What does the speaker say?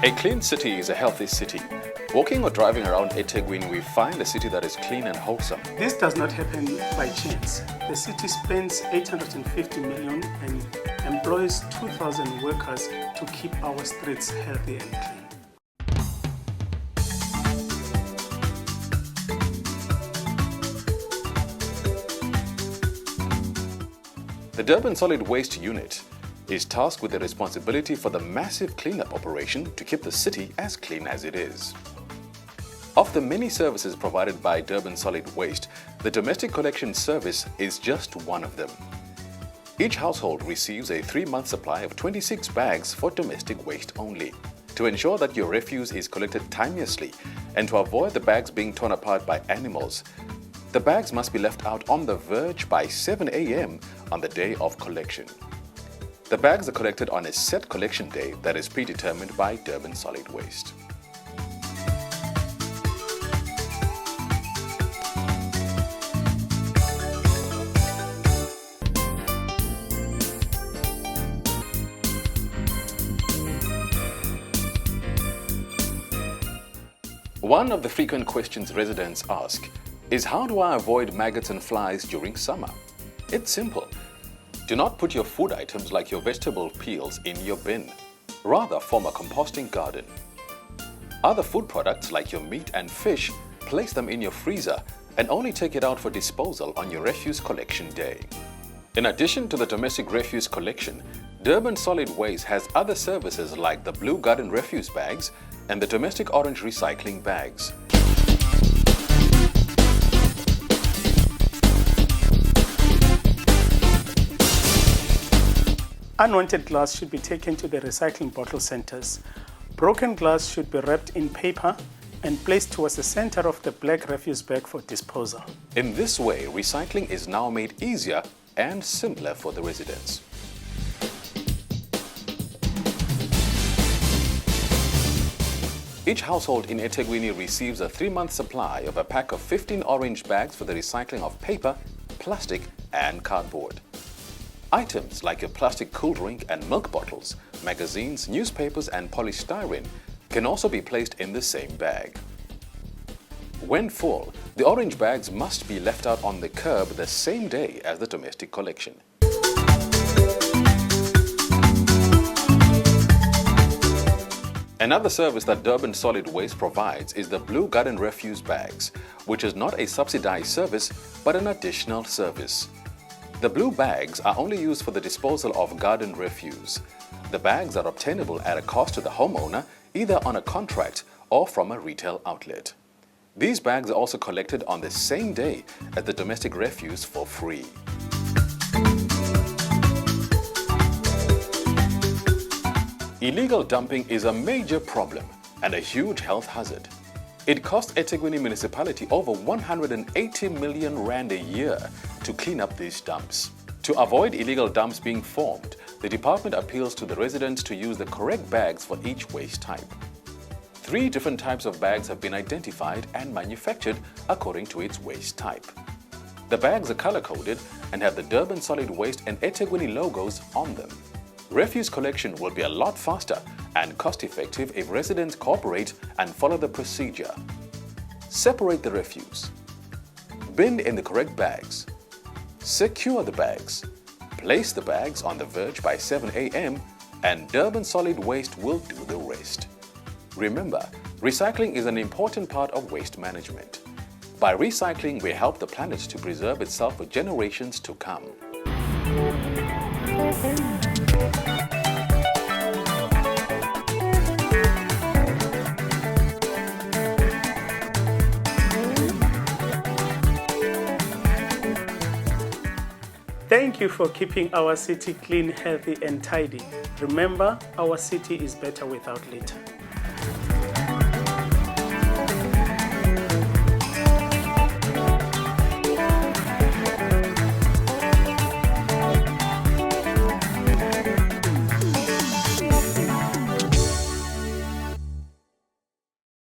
A clean city is a healthy city. Walking or driving around eThekwini, we find a city that is clean and wholesome. This does not happen by chance. The city spends 850 million and employs 2,000 workers to keep our streets healthy and clean. The Durban Solid Waste Unit is tasked with the responsibility for the massive cleanup operation to keep the city as clean as it is. Of the many services provided by Durban Solid Waste, the domestic collection service is just one of them. Each household receives a 3-month supply of 26 bags for domestic waste only. To ensure that your refuse is collected timeously and to avoid the bags being torn apart by animals, the bags must be left out on the verge by 7 a.m. on the day of collection. The bags are collected on a set collection day that is predetermined by Durban Solid Waste. One of the frequent questions residents ask is, how do I avoid maggots and flies during summer? It's simple. Do not put your food items like your vegetable peels in your bin. Rather, form a composting garden. Other food products like your meat and fish, place them in your freezer and only take it out for disposal on your refuse collection day. In addition to the domestic refuse collection, Durban Solid Waste has other services like the Blue Garden refuse bags and the domestic orange recycling bags. Unwanted glass should be taken to the recycling bottle centers. Broken glass should be wrapped in paper and placed towards the center of the black refuse bag for disposal. In this way, recycling is now made easier and simpler for the residents. Each household in eThekwini receives a 3-month supply of a pack of 15 orange bags for the recycling of paper, plastic and cardboard. Items like your plastic cool drink and milk bottles, magazines, newspapers and polystyrene can also be placed in the same bag. When full, the orange bags must be left out on the curb the same day as the domestic collection. Another service that Durban Solid Waste provides is the Blue Garden refuse bags, which is not a subsidized service but an additional service. The blue bags are only used for the disposal of garden refuse. The bags are obtainable at a cost to the homeowner, either on a contract or from a retail outlet. These bags are also collected on the same day as the domestic refuse for free. Illegal dumping is a major problem and a huge health hazard. It costs eThekwini municipality over 180 million rand a year to clean up these dumps. To avoid illegal dumps being formed, the department appeals to the residents to use the correct bags for each waste type. 3 different types of bags have been identified and manufactured according to its waste type. The bags are color-coded and have the Durban Solid Waste and eThekwini logos on them. Refuse collection will be a lot faster and cost-effective if residents cooperate and follow the procedure. Separate the refuse. Bin in the correct bags. Secure the bags. Place the bags on the verge by 7 a.m. and Durban Solid Waste will do the rest. Remember, recycling is an important part of waste management. By recycling, we help the planet to preserve itself for generations to come. Thank you for keeping our city clean, healthy and tidy. Remember, our city is better without litter.